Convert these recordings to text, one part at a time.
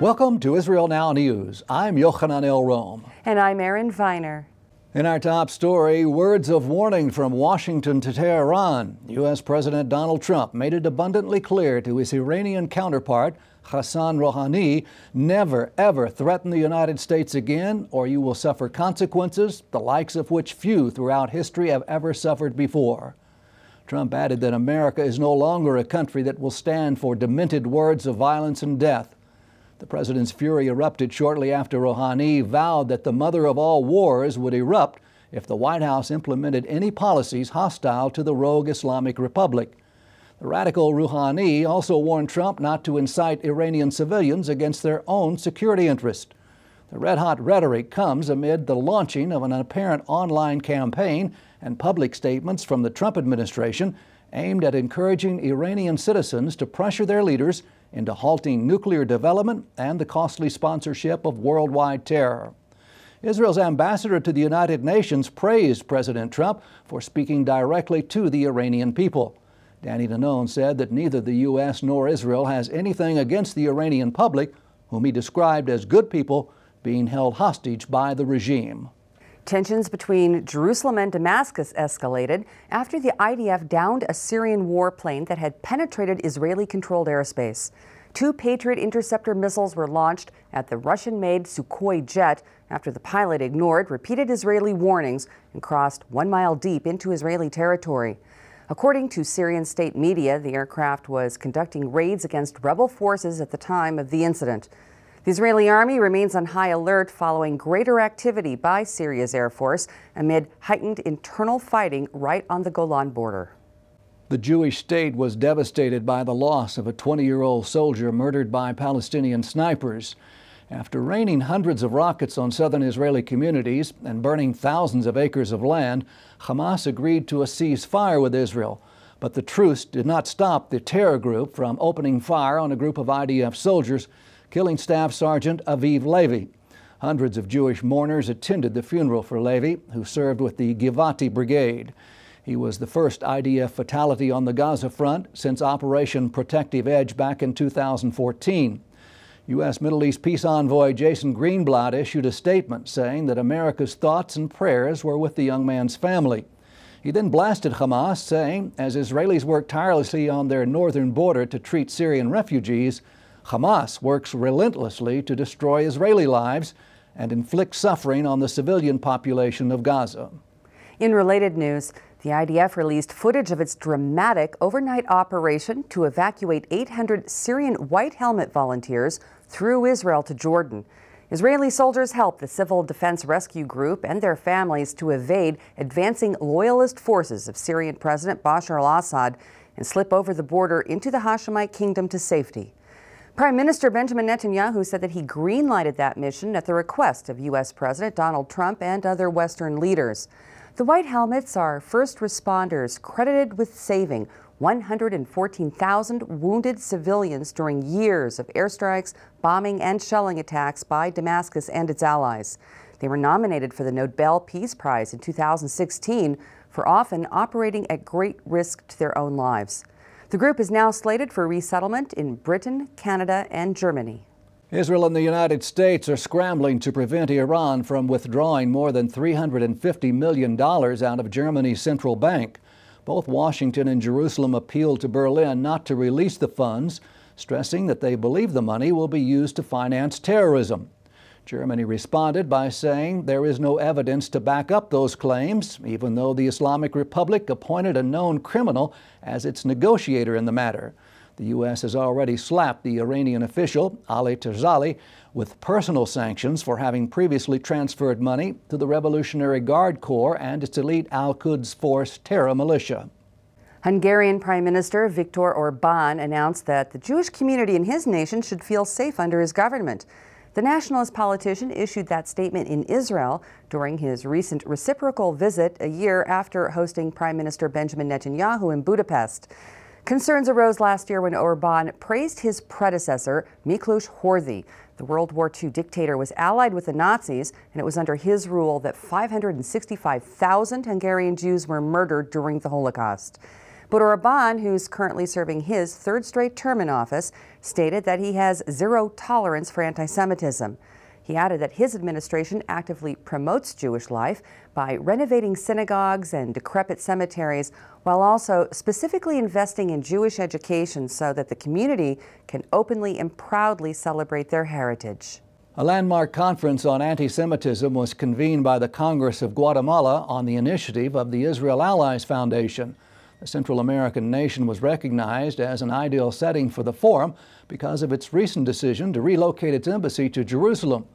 Welcome to Israel Now News. I'm Yochanan El-Rom. And I'm Erin Viner. In our top story, words of warning from Washington to Tehran. U.S. President Donald Trump made it abundantly clear to his Iranian counterpart, Hassan Rouhani, never, ever threaten the United States again, or you will suffer consequences, the likes of which few throughout history have ever suffered before. Trump added that America is no longer a country that will stand for demented words of violence and death. The president's fury erupted shortly after Rouhani vowed that the mother of all wars would erupt if the White House implemented any policies hostile to the rogue Islamic Republic. The radical Rouhani also warned Trump not to incite Iranian civilians against their own security interest. The red-hot rhetoric comes amid the launching of an apparent online campaign and public statements from the Trump administration aimed at encouraging Iranian citizens to pressure their leaders into halting nuclear development and the costly sponsorship of worldwide terror. Israel's ambassador to the United Nations praised President Trump for speaking directly to the Iranian people. Danny Danon said that neither the U.S. nor Israel has anything against the Iranian public, whom he described as good people being held hostage by the regime. Tensions between Jerusalem and Damascus escalated after the IDF downed a Syrian warplane that had penetrated Israeli-controlled airspace. 2 Patriot interceptor missiles were launched at the Russian-made Sukhoi jet after the pilot ignored repeated Israeli warnings and crossed 1 mile deep into Israeli territory. According to Syrian state media, the aircraft was conducting raids against rebel forces at the time of the incident. The Israeli army remains on high alert following greater activity by Syria's Air Force amid heightened internal fighting right on the Golan border. The Jewish state was devastated by the loss of a 20-year-old soldier murdered by Palestinian snipers. After raining hundreds of rockets on southern Israeli communities and burning thousands of acres of land, Hamas agreed to a ceasefire with Israel. But the truce did not stop the terror group from opening fire on a group of IDF soldiers, killing Staff Sergeant Aviv Levy. Hundreds of Jewish mourners attended the funeral for Levy, who served with the Givati Brigade. He was the first IDF fatality on the Gaza front since Operation Protective Edge back in 2014. U.S. Middle East peace envoy Jason Greenblatt issued a statement saying that America's thoughts and prayers were with the young man's family. He then blasted Hamas, saying, as Israelis work tirelessly on their northern border to treat Syrian refugees, Hamas works relentlessly to destroy Israeli lives and inflict suffering on the civilian population of Gaza. In related news, the IDF released footage of its dramatic overnight operation to evacuate 800 Syrian White Helmet volunteers through Israel to Jordan. Israeli soldiers helped the Civil Defense Rescue Group and their families to evade advancing loyalist forces of Syrian President Bashar al-Assad and slip over the border into the Hashemite kingdom to safety. Prime Minister Benjamin Netanyahu said that he green-lighted that mission at the request of U.S. President Donald Trump and other Western leaders. The White Helmets are first responders credited with saving 114,000 wounded civilians during years of airstrikes, bombing, and shelling attacks by Damascus and its allies. They were nominated for the Nobel Peace Prize in 2016 for often operating at great risk to their own lives. The group is now slated for resettlement in Britain, Canada, and Germany. Israel and the United States are scrambling to prevent Iran from withdrawing more than $350 million out of Germany's central bank. Both Washington and Jerusalem appealed to Berlin not to release the funds, stressing that they believe the money will be used to finance terrorism. Germany responded by saying there is no evidence to back up those claims, even though the Islamic Republic appointed a known criminal as its negotiator in the matter. The U.S. has already slapped the Iranian official, Ali Terzali, with personal sanctions for having previously transferred money to the Revolutionary Guard Corps and its elite Al-Quds Force terror militia. Hungarian Prime Minister Viktor Orbán announced that the Jewish community in his nation should feel safe under his government. The nationalist politician issued that statement in Israel during his recent reciprocal visit a year after hosting Prime Minister Benjamin Netanyahu in Budapest. Concerns arose last year when Orbán praised his predecessor, Miklós Horthy. The World War II dictator was allied with the Nazis, and it was under his rule that 565,000 Hungarian Jews were murdered during the Holocaust. But Orban, who's currently serving his third straight term in office, stated that he has zero tolerance for anti-Semitism. He added that his administration actively promotes Jewish life by renovating synagogues and decrepit cemeteries, while also specifically investing in Jewish education so that the community can openly and proudly celebrate their heritage. A landmark conference on anti-Semitism was convened by the Congress of Guatemala on the initiative of the Israel Allies Foundation. The Central American nation was recognized as an ideal setting for the forum because of its recent decision to relocate its embassy to Jerusalem.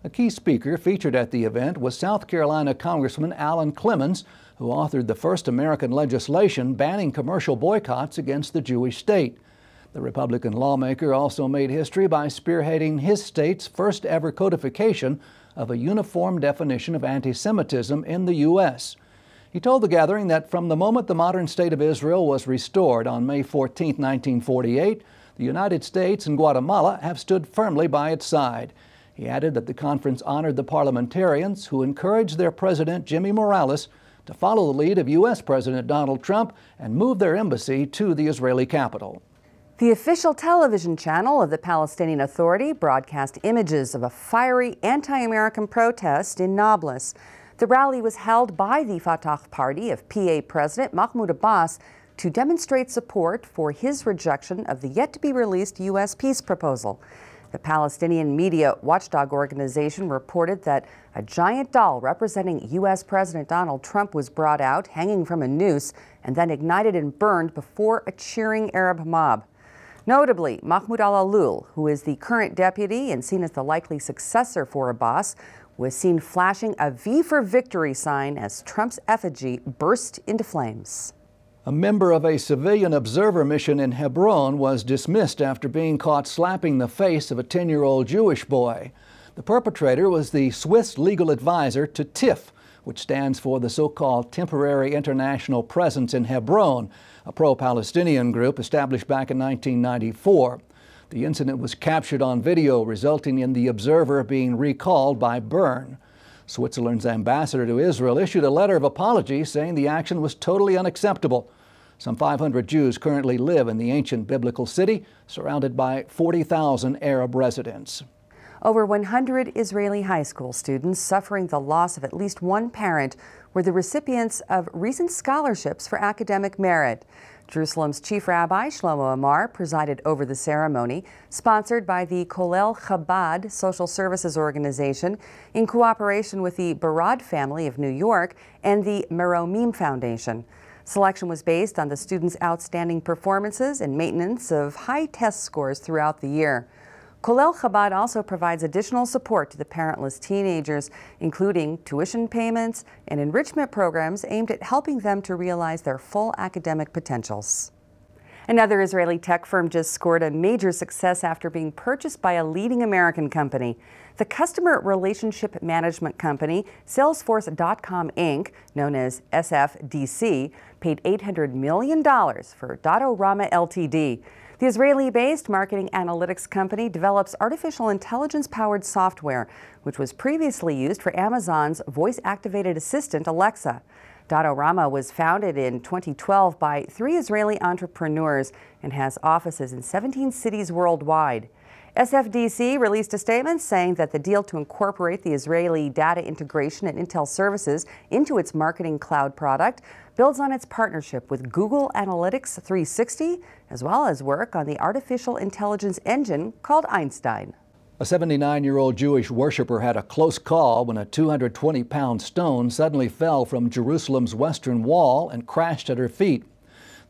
A key speaker featured at the event was South Carolina Congressman Alan Clemens, who authored the first American legislation banning commercial boycotts against the Jewish state. The Republican lawmaker also made history by spearheading his state's first ever codification of a uniform definition of anti-Semitism in the U.S. He told the gathering that from the moment the modern state of Israel was restored on May 14, 1948, the United States and Guatemala have stood firmly by its side. He added that the conference honored the parliamentarians who encouraged their president, Jimmy Morales, to follow the lead of U.S. President Donald Trump and move their embassy to the Israeli capital. The official television channel of the Palestinian Authority broadcast images of a fiery anti-American protest in Nablus. The rally was held by the Fatah party of PA President Mahmoud Abbas to demonstrate support for his rejection of the yet-to-be-released U.S. peace proposal. The Palestinian media watchdog organization reported that a giant doll representing U.S. President Donald Trump was brought out, hanging from a noose, and then ignited and burned before a cheering Arab mob. Notably, Mahmoud al-Alul, who is the current deputy and seen as the likely successor for Abbas, was seen flashing a V for Victory sign as Trump's effigy burst into flames. A member of a civilian observer mission in Hebron was dismissed after being caught slapping the face of a 10-year-old Jewish boy. The perpetrator was the Swiss legal advisor to TIPH, which stands for the so-called Temporary International Presence in Hebron, a pro-Palestinian group established back in 1994. The incident was captured on video, resulting in the observer being recalled by Bern. Switzerland's ambassador to Israel issued a letter of apology saying the action was totally unacceptable. Some 500 Jews currently live in the ancient biblical city, surrounded by 40,000 Arab residents. Over 100 Israeli high school students suffering the loss of at least one parent were the recipients of recent scholarships for academic merit. Jerusalem's Chief Rabbi Shlomo Amar presided over the ceremony, sponsored by the Kollel Chabad Social Services Organization in cooperation with the Barad family of New York and the Meromim Foundation. Selection was based on the students' outstanding performances and maintenance of high test scores throughout the year. Kollel Chabad also provides additional support to the parentless teenagers, including tuition payments and enrichment programs aimed at helping them to realize their full academic potentials. Another Israeli tech firm just scored a major success after being purchased by a leading American company. The customer relationship management company Salesforce.com Inc., known as SFDC, paid $800 million for Datorama Ltd. The Israeli-based marketing analytics company develops artificial intelligence-powered software, which was previously used for Amazon's voice-activated assistant, Alexa. Datorama was founded in 2012 by 3 Israeli entrepreneurs and has offices in 17 cities worldwide. SFDC released a statement saying that the deal to incorporate the Israeli data integration and Intel services into its marketing cloud product builds on its partnership with Google Analytics 360, as well as work on the artificial intelligence engine called Einstein. A 79-year-old Jewish worshiper had a close call when a 220-pound stone suddenly fell from Jerusalem's western wall and crashed at her feet.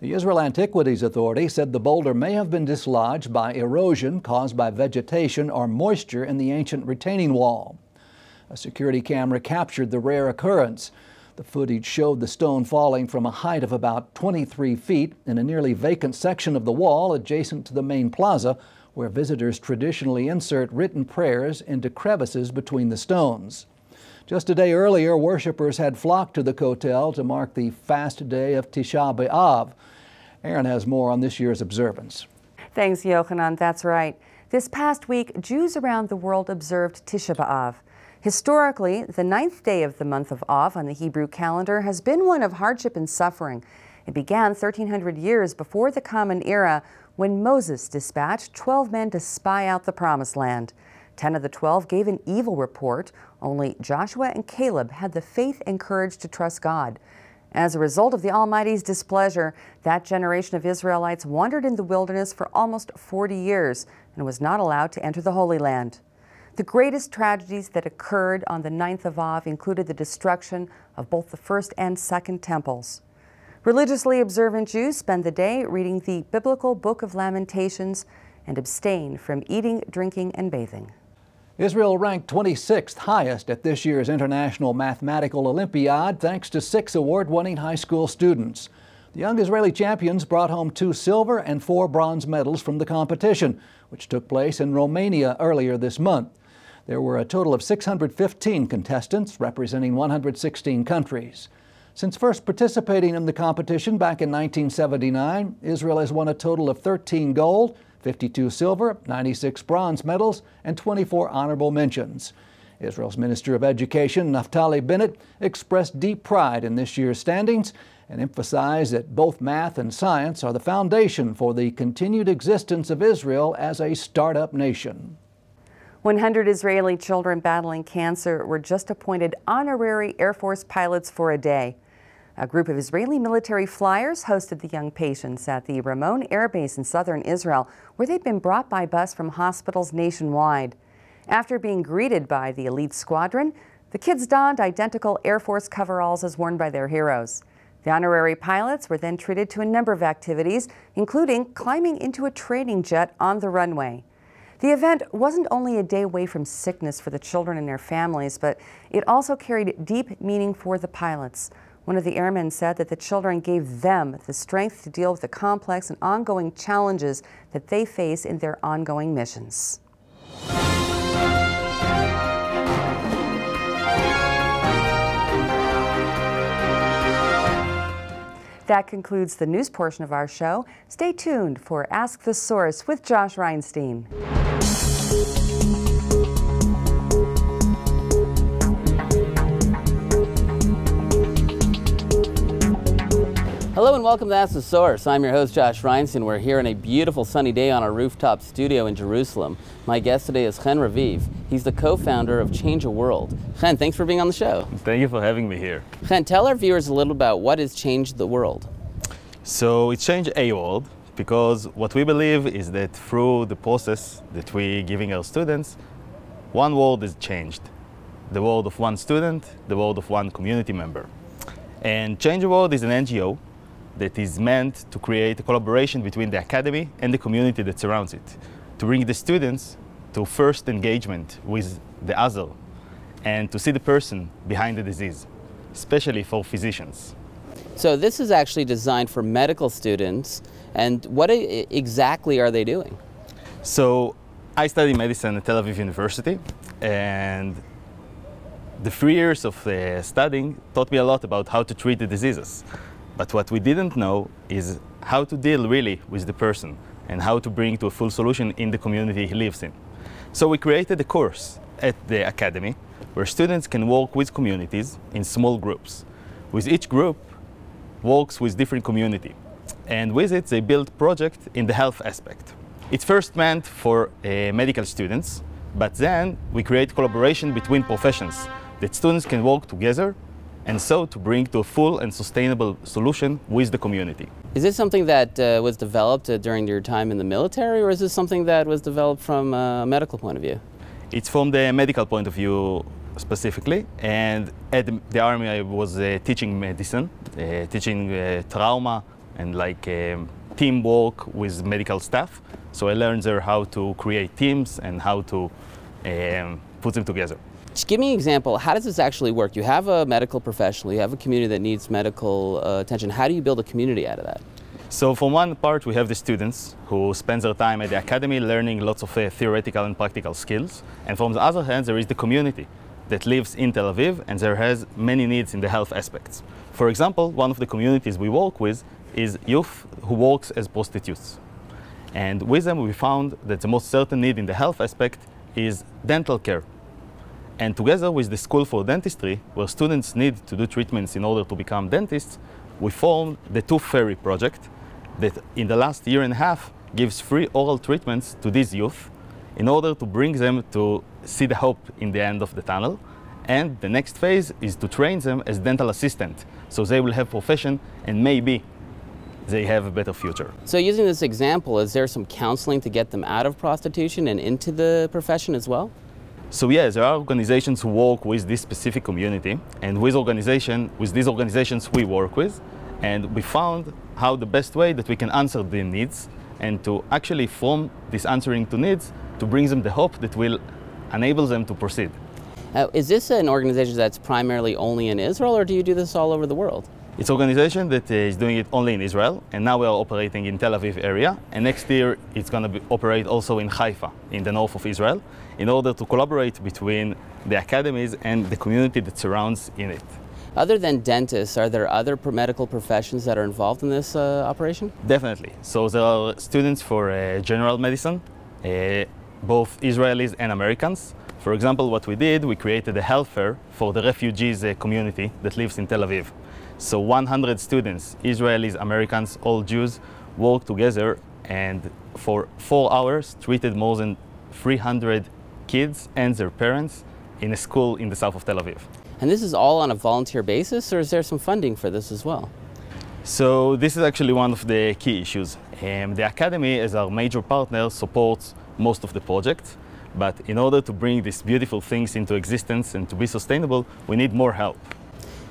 The Israel Antiquities Authority said the boulder may have been dislodged by erosion caused by vegetation or moisture in the ancient retaining wall. A security camera captured the rare occurrence. The footage showed the stone falling from a height of about 23 feet in a nearly vacant section of the wall adjacent to the main plaza, where visitors traditionally insert written prayers into crevices between the stones. Just a day earlier, worshipers had flocked to the Kotel to mark the fast day of Tisha B'Av. Aaron has more on this year's observance. Thanks, Yochanan. That's right. This past week, Jews around the world observed Tisha B'Av. Historically, the 9th day of the month of Av on the Hebrew calendar has been one of hardship and suffering. It began 1,300 years before the Common Era, when Moses dispatched 12 men to spy out the Promised Land. 10 of the 12 gave an evil report. Only Joshua and Caleb had the faith and courage to trust God. As a result of the Almighty's displeasure, that generation of Israelites wandered in the wilderness for almost 40 years and was not allowed to enter the Holy Land. The greatest tragedies that occurred on the 9th of Av included the destruction of both the first and second temples. Religiously observant Jews spend the day reading the biblical Book of Lamentations and abstain from eating, drinking, and bathing. Israel ranked 26th highest at this year's International Mathematical Olympiad thanks to 6 award-winning high school students. The young Israeli champions brought home 2 silver and 4 bronze medals from the competition, which took place in Romania earlier this month. There were a total of 615 contestants representing 116 countries. Since first participating in the competition back in 1979, Israel has won a total of 13 gold, 52 silver, 96 bronze medals, and 24 honorable mentions. Israel's Minister of Education, Naftali Bennett, expressed deep pride in this year's standings and emphasized that both math and science are the foundation for the continued existence of Israel as a startup nation. 100 Israeli children battling cancer were just appointed honorary Air Force pilots for a day. A group of Israeli military flyers hosted the young patients at the Ramon Air Base in southern Israel, where they'd been brought by bus from hospitals nationwide. After being greeted by the elite squadron, the kids donned identical Air Force coveralls as worn by their heroes. The honorary pilots were then treated to a number of activities, including climbing into a training jet on the runway. The event wasn't only a day away from sickness for the children and their families, but it also carried deep meaning for the pilots. One of the airmen said that the children gave them the strength to deal with the complex and ongoing challenges that they face in their ongoing missions. That concludes the news portion of our show. Stay tuned for Ask the Source with Josh Reinstein. Hello and welcome to Ask the Source. I'm your host, Josh Reinstein. We're here on a beautiful sunny day on our rooftop studio in Jerusalem. My guest today is Chen Raviv. He's the co-founder of Change a World. Chen, thanks for being on the show. Thank you for having me here. Chen, tell our viewers a little about what has changed the world. So it's Change a World because what we believe is that through the process that we're giving our students, one world is changed. The world of one student, the world of one community member. And Change a World is an NGO that is meant to create a collaboration between the academy and the community that surrounds it, to bring the students to first engagement with the other and to see the person behind the disease, especially for physicians. So this is actually designed for medical students, and what exactly are they doing? So I studied medicine at Tel Aviv University, and the 3 years of studying taught me a lot about how to treat the diseases. But what we didn't know is how to deal really with the person and how to bring to a full solution in the community he lives in. So we created a course at the academy where students can work with communities in small groups. With each group works with different community. And with it, they build project in the health aspect. It's first meant for medical students, but then we create collaboration between professions that students can work together and so to bring to a full and sustainable solution with the community. Is this something that was developed during your time in the military, or is this something that was developed from a medical point of view? It's from the medical point of view specifically, and at the army I was teaching medicine, teaching trauma and teamwork with medical staff. So I learned there how to create teams and how to put them together. Just give me an example. How does this actually work? You have a medical professional, you have a community that needs medical attention. How do you build a community out of that? So from one part, we have the students who spend their time at the academy learning lots of theoretical and practical skills. And from the other hand, there is the community that lives in Tel Aviv and there has many needs in the health aspects. For example, one of the communities we work with is youth who works as prostitutes. And with them, we found that the most certain need in the health aspect is dental care. And together with the School for Dentistry, where students need to do treatments in order to become dentists, we formed the Tooth Fairy project that in the last year and a half gives free oral treatments to these youth in order to bring them to see the hope in the end of the tunnel. And the next phase is to train them as dental assistant, so they will have profession and maybe they have a better future. So using this example, is there some counseling to get them out of prostitution and into the profession as well? So yes, there are organizations who work with this specific community, and with these organizations we work with, and we found how the best way that we can answer their needs and to actually from this answering to needs to bring them the hope that will enable them to proceed. Is this an organization that's primarily only in Israel, or do you do this all over the world? It's an organization that is doing it only in Israel, and now we are operating in Tel Aviv area, and next year it's going to operate also in Haifa, in the north of Israel, in order to collaborate between the academies and the community that surrounds in it. Other than dentists, are there other medical professions that are involved in this operation? Definitely. So there are students for general medicine, both Israelis and Americans. For example, what we did, we created a health fair for the refugees community that lives in Tel Aviv. So 100 students, Israelis, Americans, all Jews, worked together and for 4 hours treated more than 300 kids and their parents in a school in the south of Tel Aviv. And this is all on a volunteer basis, or is there some funding for this as well? So this is actually one of the key issues. The Academy, as our major partner, supports most of the projects, but in order to bring these beautiful things into existence and to be sustainable, we need more help.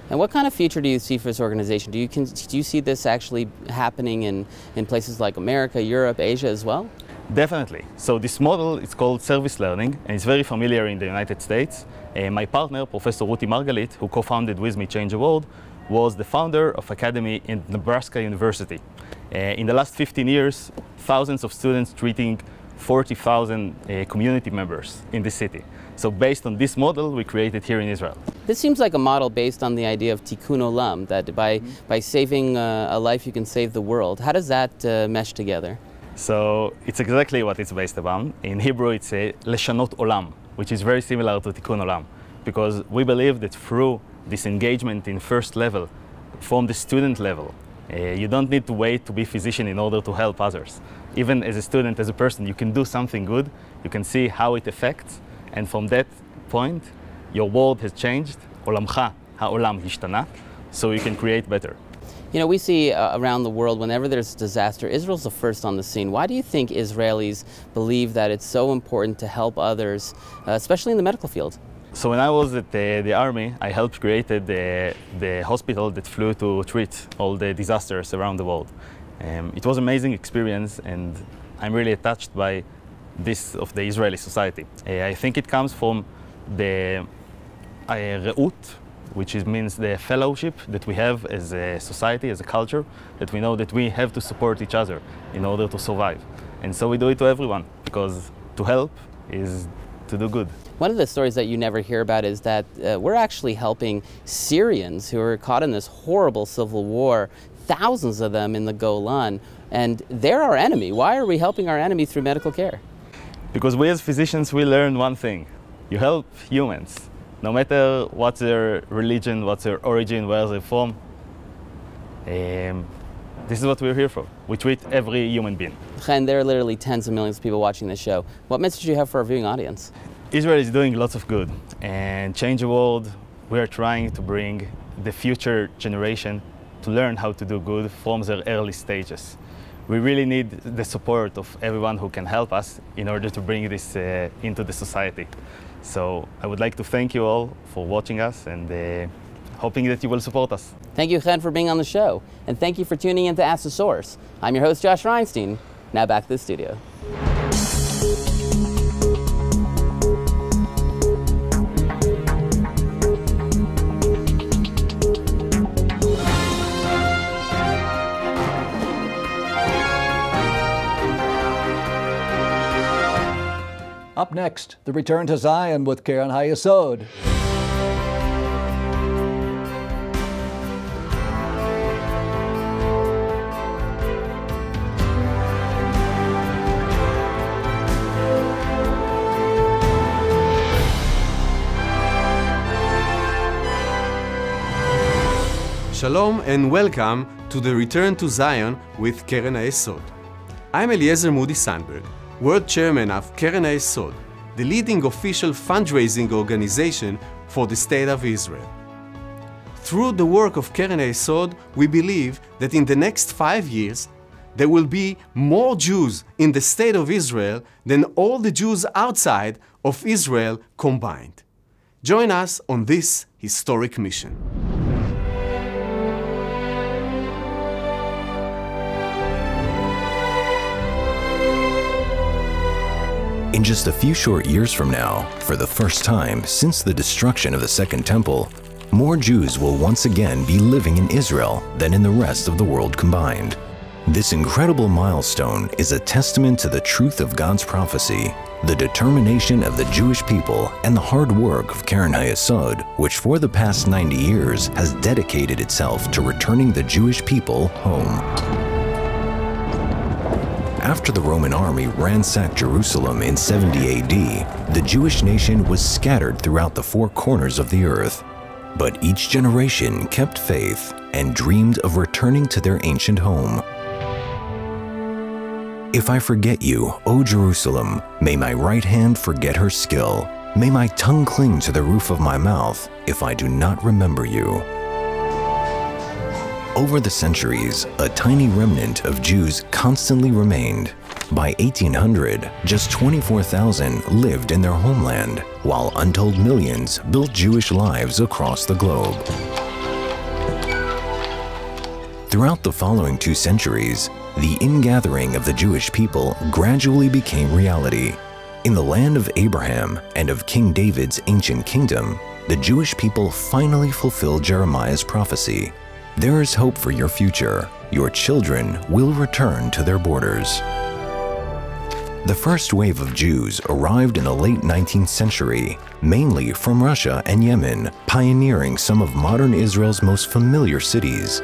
And what kind of future do you see for this organization? Do you see this actually happening in places like America, Europe, Asia as well? Definitely. So this model is called service learning, and it's very familiar in the United States. My partner, Professor Ruti Margalit, who co-founded with me Change the World, was the founder of Academy in Nebraska University. In the last 15 years, thousands of students treating 40,000 community members in the city. So based on this model, we created here in Israel. This seems like a model based on the idea of tikkun olam, that by saving a life, you can save the world. How does that mesh together? So it's exactly what it's based upon. In Hebrew, it's leshanot olam, which is very similar to tikkun olam, because we believe that through this engagement in first level, from the student level, you don't need to wait to be a physician in order to help others. Even as a student, as a person, you can do something good, you can see how it affects, and from that point, your world has changed, olamcha ha'olam hishtana, so you can create better. You know, we see around the world, whenever there's a disaster, Israel's the first on the scene. Why do you think Israelis believe that it's so important to help others, especially in the medical field? So when I was at the army, I helped create the hospital that flew to treat all the disasters around the world. It was an amazing experience, and I'm really attached by this of the Israeli society. I think it comes from the re'ut, which means the fellowship that we have as a society, as a culture, that we know that we have to support each other in order to survive. And so we do it to everyone, because to help is to do good. One of the stories that you never hear about is that we're actually helping Syrians who are caught in this horrible civil war, thousands of them in the Golan, and they're our enemy. Why are we helping our enemy through medical care? Because we as physicians, we learn one thing: you help humans. No matter what's their religion, what's their origin, where they're from, this is what we're here for. We treat every human being. And there are literally tens of millions of people watching this show. What message do you have for our viewing audience? Israel is doing lots of good, and Change the World, we are trying to bring the future generation to learn how to do good from their early stages. We really need the support of everyone who can help us in order to bring this into the society. So I would like to thank you all for watching us, and hoping that you will support us. Thank you, Chen, for being on the show. And thank you for tuning in to Ask the Source. I'm your host, Josh Reinstein. Now back to the studio. Up next, the return to Zion with Karen Hayesod. Shalom and welcome to the Return to Zion with Keren HaYesod. I'm Eliezer Moody Sandberg, World Chairman of Keren HaYesod, the leading official fundraising organization for the State of Israel. Through the work of Keren HaYesod, we believe that in the next 5 years, there will be more Jews in the State of Israel than all the Jews outside of Israel combined. Join us on this historic mission. In just a few short years from now, for the first time since the destruction of the Second Temple, more Jews will once again be living in Israel than in the rest of the world combined. This incredible milestone is a testament to the truth of God's prophecy, the determination of the Jewish people, and the hard work of Keren HaYesod, which for the past 90 years has dedicated itself to returning the Jewish people home. After the Roman army ransacked Jerusalem in 70 AD, the Jewish nation was scattered throughout the four corners of the earth. But each generation kept faith and dreamed of returning to their ancient home. If I forget you, O Jerusalem, may my right hand forget her skill. May my tongue cling to the roof of my mouth if I do not remember you. Over the centuries, a tiny remnant of Jews constantly remained. By 1800, just 24,000 lived in their homeland, while untold millions built Jewish lives across the globe. Throughout the following 2 centuries, the ingathering of the Jewish people gradually became reality. In the land of Abraham and of King David's ancient kingdom, the Jewish people finally fulfilled Jeremiah's prophecy. There is hope for your future. Your children will return to their borders. The first wave of Jews arrived in the late 19th century, mainly from Russia and Yemen, pioneering some of modern Israel's most familiar cities.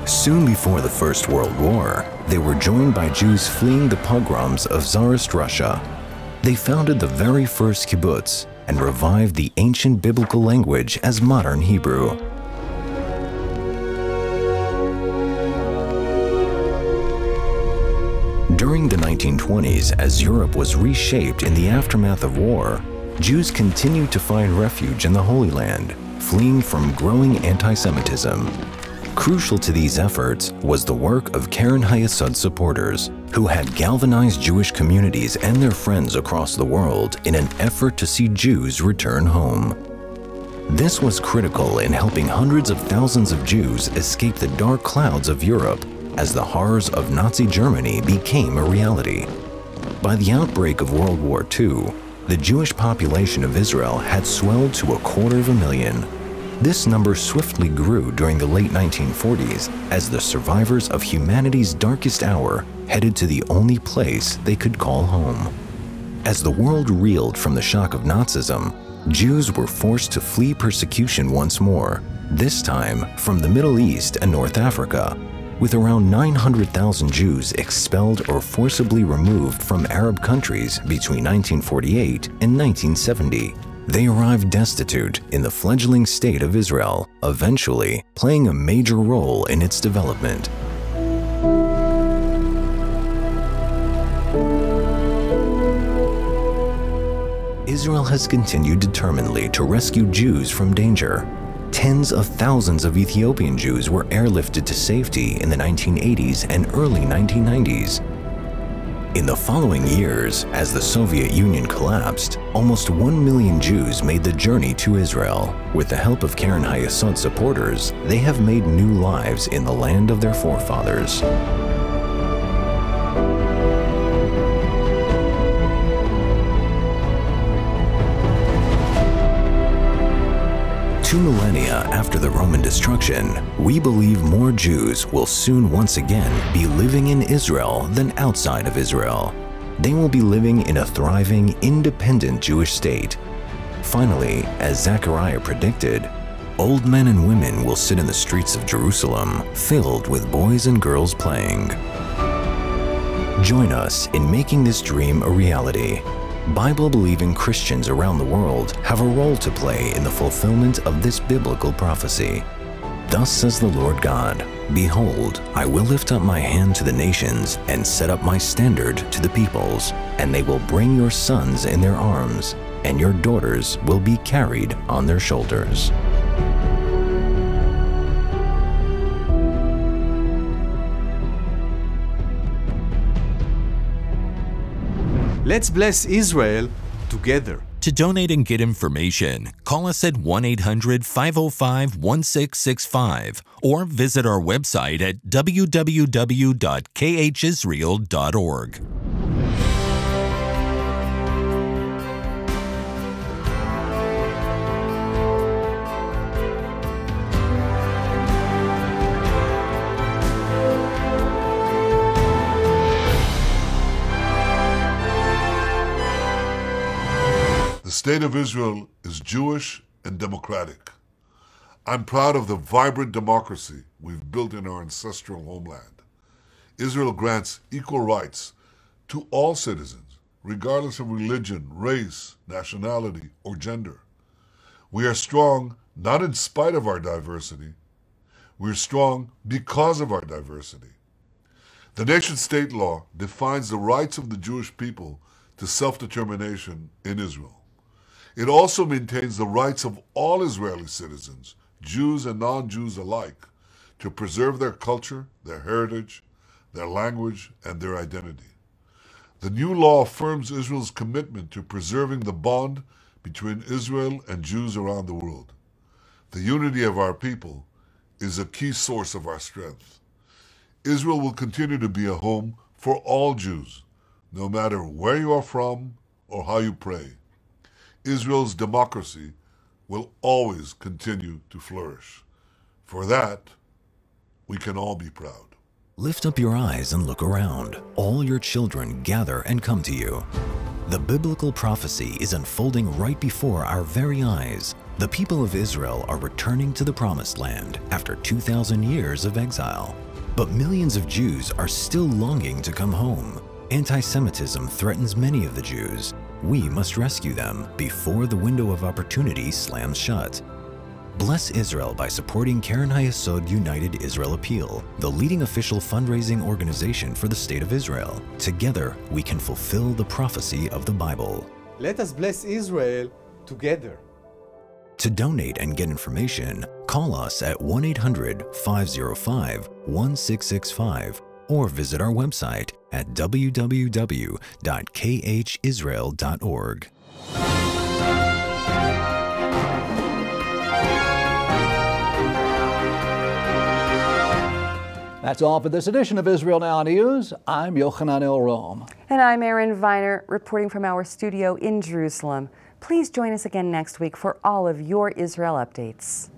Soon before the First World War, they were joined by Jews fleeing the pogroms of Tsarist Russia. They founded the very first kibbutz and revived the ancient biblical language as modern Hebrew. During the 1920s, as Europe was reshaped in the aftermath of war, Jews continued to find refuge in the Holy Land, fleeing from growing anti-Semitism. Crucial to these efforts was the work of Keren HaYesod supporters, who had galvanized Jewish communities and their friends across the world in an effort to see Jews return home. This was critical in helping hundreds of thousands of Jews escape the dark clouds of Europe as the horrors of Nazi Germany became a reality. By the outbreak of World War II, the Jewish population of Israel had swelled to 250,000. This number swiftly grew during the late 1940s as the survivors of humanity's darkest hour headed to the only place they could call home. As the world reeled from the shock of Nazism, Jews were forced to flee persecution once more, this time from the Middle East and North Africa, with around 900,000 Jews expelled or forcibly removed from Arab countries between 1948 and 1970. They arrived destitute in the fledgling state of Israel, eventually playing a major role in its development. Israel has continued determinedly to rescue Jews from danger. Tens of thousands of Ethiopian Jews were airlifted to safety in the 1980s and early 1990s. In the following years, as the Soviet Union collapsed, almost 1 million Jews made the journey to Israel. With the help of Keren HaYesod supporters, they have made new lives in the land of their forefathers. Two millennia after the Roman destruction, we believe more Jews will soon once again be living in Israel than outside of Israel. They will be living in a thriving, independent Jewish state. Finally, as Zechariah predicted, old men and women will sit in the streets of Jerusalem, filled with boys and girls playing. Join us in making this dream a reality. Bible-believing Christians around the world have a role to play in the fulfillment of this biblical prophecy. Thus says the Lord God, Behold, I will lift up my hand to the nations and set up my standard to the peoples, and they will bring your sons in their arms, and your daughters will be carried on their shoulders. Let's bless Israel together. To donate and get information, call us at 1-800-505-1665 or visit our website at www.khisrael.org. The state of Israel is Jewish and democratic. I'm proud of the vibrant democracy we've built in our ancestral homeland. Israel grants equal rights to all citizens, regardless of religion, race, nationality, or gender. We are strong not in spite of our diversity. We're strong because of our diversity. The nation-state law defines the rights of the Jewish people to self-determination in Israel. It also maintains the rights of all Israeli citizens, Jews and non-Jews alike, to preserve their culture, their heritage, their language, and their identity. The new law affirms Israel's commitment to preserving the bond between Israel and Jews around the world. The unity of our people is a key source of our strength. Israel will continue to be a home for all Jews, no matter where you are from or how you pray. Israel's democracy will always continue to flourish. For that, we can all be proud. Lift up your eyes and look around. All your children gather and come to you. The biblical prophecy is unfolding right before our very eyes. The people of Israel are returning to the Promised Land after 2,000 years of exile. But millions of Jews are still longing to come home. Anti-Semitism threatens many of the Jews. We must rescue them before the window of opportunity slams shut. Bless Israel by supporting Keren HaYesod United Israel Appeal, the leading official fundraising organization for the State of Israel. Together, we can fulfill the prophecy of the Bible. Let us bless Israel together. To donate and get information, call us at 1-800-505-1665 or visit our website at www.khisrael.org. That's all for this edition of Israel Now News. I'm Yochanan El-Rom. And I'm Erin Viner, reporting from our studio in Jerusalem. Please join us again next week for all of your Israel updates.